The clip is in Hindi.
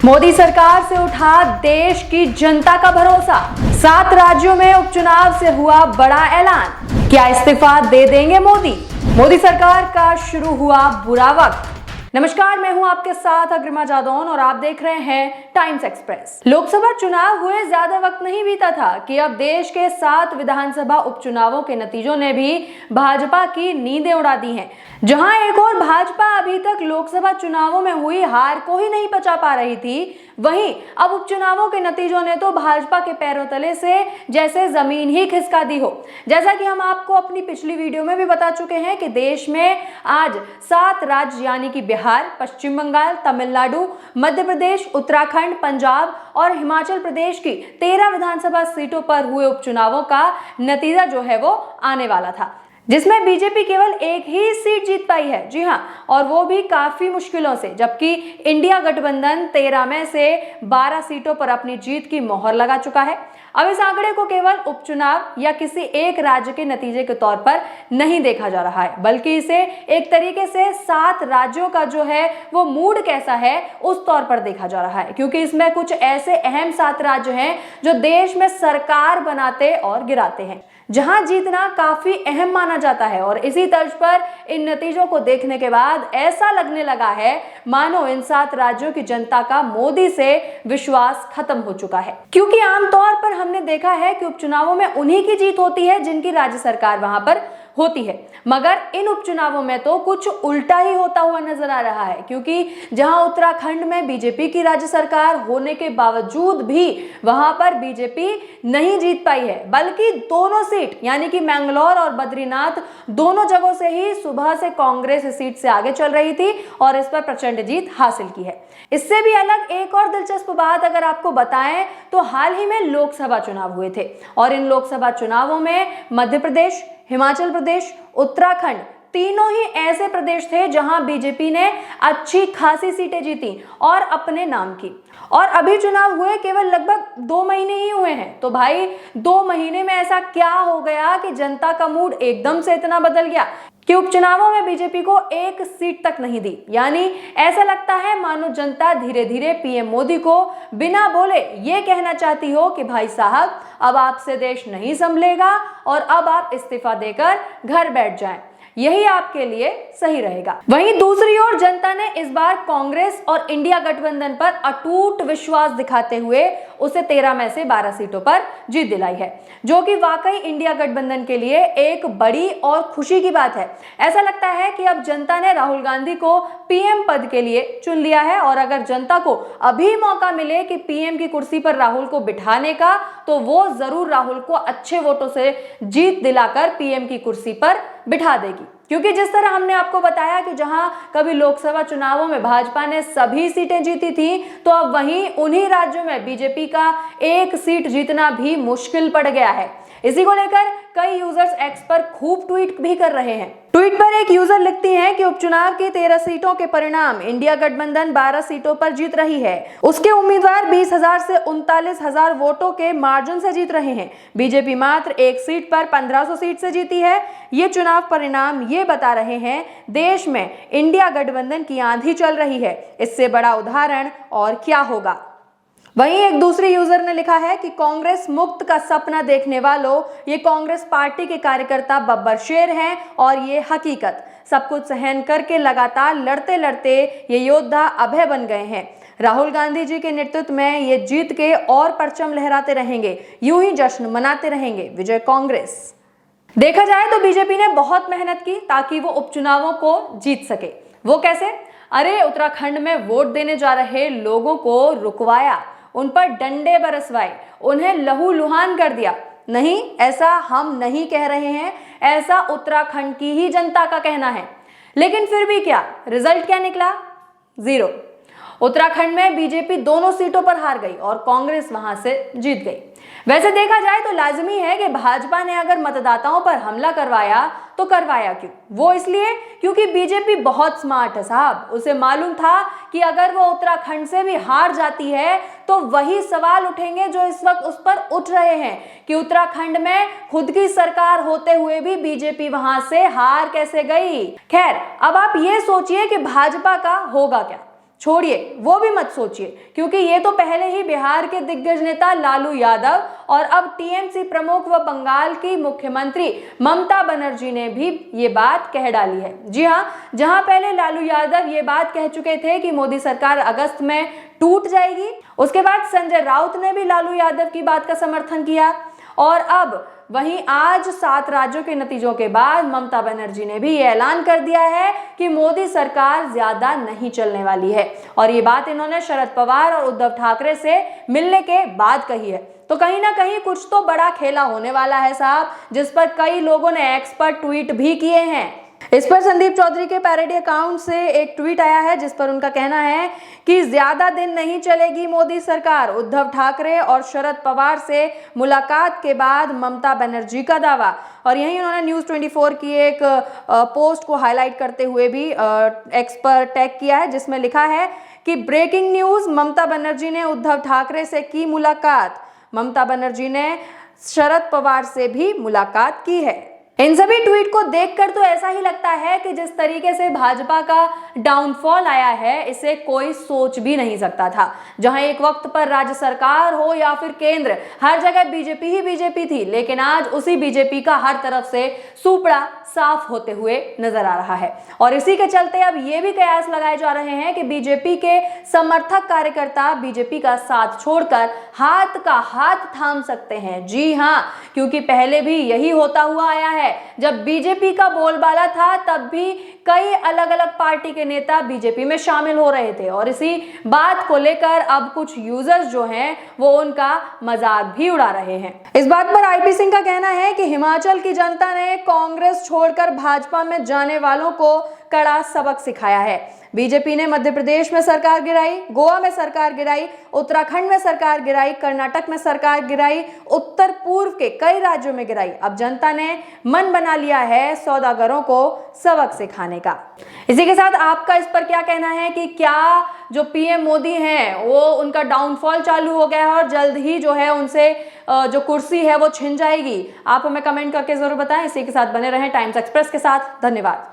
मोदी सरकार से उठा देश की जनता का भरोसा। 7 राज्यों में उपचुनाव से हुआ बड़ा ऐलान। क्या इस्तीफा दे देंगे मोदी? मोदी सरकार का शुरू हुआ बुरा वक्त। नमस्कार, मैं हूं आपके साथ अग्रिमा जादौन और आप देख रहे हैं टाइम्स एक्सप्रेस। लोकसभा चुनाव हुए ज्यादा वक्त नहीं बीता था कि अब देश के 7 विधानसभा उपचुनावों के नतीजों ने भी भाजपा की नींदें उड़ा दी हैं। जहां एक और भाजपा अभी तक लोकसभा चुनावों में हुई हार को ही नहीं पचा पा रही थी, वहीं अब उपचुनावों के नतीजों ने तो भाजपा के पैरों तले से जैसे जमीन ही खिसका दी हो। जैसा कि हम आपको अपनी पिछली वीडियो में भी बता चुके हैं कि देश में आज 7 राज्य यानी कि बिहार, पश्चिम बंगाल, तमिलनाडु, मध्य प्रदेश, उत्तराखंड, पंजाब और हिमाचल प्रदेश की 13 विधानसभा सीटों पर हुए उपचुनावों का नतीजा जो है वो आने वाला था, जिसमें बीजेपी केवल एक ही सीट जीत पाई है। जी हां, और वो भी काफी मुश्किलों से, जबकि इंडिया गठबंधन 13 में से 12 सीटों पर अपनी जीत की मोहर लगा चुका है। अब इस आंकड़े को केवल उपचुनाव या किसी एक राज्य के नतीजे के तौर पर नहीं देखा जा रहा है, बल्कि इसे एक तरीके से 7 राज्यों का जो है वो मूड कैसा है उस तौर पर देखा जा रहा है, क्योंकि इसमें कुछ ऐसे अहम 7 राज्य हैं जो देश में सरकार बनाते और गिराते हैं, जहां जीतना काफी अहम माना जाता है। और इसी तर्ज पर इन नतीजों को देखने के बाद ऐसा लगने लगा है मानो इन 7 राज्यों की जनता का मोदी से विश्वास खत्म हो चुका है, क्योंकि आमतौर पर हमने देखा है कि उपचुनावों में उन्हीं की जीत होती है जिनकी राज्य सरकार वहां पर होती है, मगर इन उपचुनावों में तो कुछ उल्टा ही होता हुआ नजर आ रहा है, क्योंकि जहां उत्तराखंड में बीजेपी की राज्य सरकार होने के बावजूद भी वहां पर बीजेपी नहीं जीत पाई है, बल्कि दोनों सीट यानी कि मैंगलोर और बद्रीनाथ दोनों जगहों से ही सुबह से कांग्रेस इस सीट से आगे चल रही थी और इस पर प्रचंड जीत हासिल की है। इससे भी अलग एक और दिलचस्प बात अगर आपको बताएं तो हाल ही में लोकसभा चुनाव हुए थे और इन लोकसभा चुनावों में मध्य प्रदेश, हिमाचल प्रदेश, उत्तराखंड तीनों ही ऐसे प्रदेश थे जहां बीजेपी ने अच्छी खासी सीटें जीती और अपने नाम की। और अभी चुनाव हुए केवल लगभग 2 महीने ही हुए हैं, तो भाई 2 महीने में ऐसा क्या हो गया कि जनता का मूड एकदम से इतना बदल गया कि उपचुनावों में बीजेपी को एक सीट तक नहीं दी। यानी ऐसा लगता है मानो जनता धीरे धीरे पीएम मोदी को बिना बोले ये कहना चाहती हो कि भाई साहब, अब आपसे देश नहीं संभलेगा और अब आप इस्तीफा देकर घर बैठ जाएं, यही आपके लिए सही रहेगा। वहीं दूसरी ओर जनता ने इस बार कांग्रेस और इंडिया गठबंधन पर अटूट विश्वास दिखाते हुए उसे 13 में से 12 सीटों पर जीत दिलाई है, जो कि वाकई इंडिया गठबंधन के लिए एक बड़ी और खुशी की बात है। ऐसा लगता है कि अब जनता ने राहुल गांधी को पीएम पद के लिए चुन लिया है और अगर जनता को अभी मौका मिले कि पीएम की कुर्सी पर राहुल को बिठाने का, तो वो जरूर राहुल को अच्छे वोटों से जीत दिलाकर पीएम की कुर्सी पर बिठा देगी। क्योंकि जिस तरह हमने आपको बताया कि जहां कभी लोकसभा चुनावों में भाजपा ने सभी सीटें जीती थी, तो अब वहीं उन्हीं राज्यों में बीजेपी का एक सीट जीतना भी मुश्किल पड़ गया है। इसी को लेकर कई यूजर्स एक्स पर खूब ट्वीट भी कर रहे हैं। ट्वीट पर एक यूजर लिखती हैं कि उपचुनाव की 13 सीटों के परिणाम, इंडिया गठबंधन 12 सीटों पर जीत रही है। उसके उम्मीदवार 20,000 से 39,000 वोटों के मार्जिन से जीत रहे हैं। बीजेपी मात्र एक सीट पर 1500 सीट से जीती है। ये चुनाव परिणाम ये बता रहे हैं देश में इंडिया गठबंधन की आंधी चल रही है। इससे बड़ा उदाहरण और क्या होगा। वहीं एक दूसरी यूजर ने लिखा है कि कांग्रेस मुक्त का सपना देखने वालों, ये कांग्रेस पार्टी के कार्यकर्ता बब्बर शेर हैं और ये हकीकत। सब कुछ सहन करके लगातार लड़ते लड़ते ये योद्धा अभय बन गए हैं। राहुल गांधी जी के नेतृत्व में ये जीत के और परचम लहराते रहेंगे, यूं ही जश्न मनाते रहेंगे। विजय कांग्रेस। देखा जाए तो बीजेपी ने बहुत मेहनत की ताकि वो उपचुनावों को जीत सके। वो कैसे? अरे उत्तराखंड में वोट देने जा रहे लोगों को रुकवाया, उन पर डंडे बरसवाए, उन्हें लहूलुहान कर दिया। नहीं, ऐसा हम नहीं कह रहे हैं, ऐसा उत्तराखंड की ही जनता का कहना है। लेकिन फिर भी क्या रिजल्ट क्या निकला? 0। उत्तराखंड में बीजेपी दोनों सीटों पर हार गई और कांग्रेस वहां से जीत गई। वैसे देखा जाए तो लाजमी है कि भाजपा ने अगर मतदाताओं पर हमला करवाया तो करवाया क्यों? वो इसलिए क्योंकि बीजेपी बहुत स्मार्ट है साहब। उसे मालूम था कि अगर वो उत्तराखंड से भी हार जाती है तो वही सवाल उठेंगे जो इस वक्त उस पर उठ रहे हैं कि उत्तराखंड में खुद की सरकार होते हुए भी बीजेपी वहां से हार कैसे गई। खैर, अब आप ये सोचिए कि भाजपा का होगा क्या। छोड़िए, वो भी मत सोचिए, क्योंकि ये तो पहले ही बिहार के दिग्गज नेता लालू यादव और अब टीएमसी प्रमुख व बंगाल की मुख्यमंत्री ममता बनर्जी ने भी ये बात कह डाली है। जी हाँ, जहां पहले लालू यादव ये बात कह चुके थे कि मोदी सरकार अगस्त में टूट जाएगी, उसके बाद संजय राउत ने भी लालू यादव की बात का समर्थन किया और अब वहीं आज 7 राज्यों के नतीजों के बाद ममता बनर्जी ने भी ये ऐलान कर दिया है कि मोदी सरकार ज्यादा नहीं चलने वाली है। और ये बात इन्होंने शरद पवार और उद्धव ठाकरे से मिलने के बाद कही है। तो कहीं ना कहीं कुछ तो बड़ा खेला होने वाला है साहब, जिस पर कई लोगों ने एक्स पर ट्वीट भी किए हैं। इस पर संदीप चौधरी के पैरोडी अकाउंट से एक ट्वीट आया है जिस पर उनका कहना है कि ज्यादा दिन नहीं चलेगी मोदी सरकार, उद्धव ठाकरे और शरद पवार से मुलाकात के बाद ममता बनर्जी का दावा। और यहीं उन्होंने न्यूज़ 24 की एक पोस्ट को हाईलाइट करते हुए भी एक्स पर टैग किया है, जिसमें लिखा है कि ब्रेकिंग न्यूज, ममता बनर्जी ने उद्धव ठाकरे से की मुलाकात, ममता बनर्जी ने शरद पवार से भी मुलाकात की है। इन सभी ट्वीट को देखकर तो ऐसा ही लगता है कि जिस तरीके से भाजपा का डाउनफॉल आया है, इसे कोई सोच भी नहीं सकता था। जहां एक वक्त पर राज्य सरकार हो या फिर केंद्र, हर जगह बीजेपी ही बीजेपी थी, लेकिन आज उसी बीजेपी का हर तरफ से सुपड़ा साफ होते हुए नजर आ रहा है। और इसी के चलते अब ये भी कयास लगाए जा रहे हैं कि बीजेपी के समर्थक कार्यकर्ता बीजेपी का साथ छोड़कर हाथ का हाथ थाम सकते हैं। जी हाँ, क्योंकि पहले भी यही होता हुआ आया है। जब बीजेपी का बोलबाला था तब भी कई अलग अलग पार्टी के नेता बीजेपी में शामिल हो रहे थे और इसी बात को लेकर अब कुछ यूजर्स जो हैं वो उनका मजाक भी उड़ा रहे हैं। इस बात पर आईपी सिंह का कहना है कि हिमाचल की जनता ने कांग्रेस छोड़कर भाजपा में जाने वालों को कड़ा सबक सिखाया है। बीजेपी ने मध्य प्रदेश में सरकार गिराई, गोवा में सरकार गिराई, उत्तराखंड में सरकार गिराई, कर्नाटक में सरकार गिराई, उत्तर पूर्व के कई राज्यों में गिराई। अब जनता ने मन बना लिया है सौदागरों को सबक सिखाने का। इसी के साथ आपका इस पर क्या कहना है कि क्या जो पीएम मोदी हैं वो उनका डाउनफॉल चालू हो गया है और जल्द ही जो है उनसे जो कुर्सी है वो छिन जाएगी? आप हमें कमेंट करके जरूर बताएं। इसी के साथ बने रहें टाइम्स एक्सप्रेस के साथ। धन्यवाद।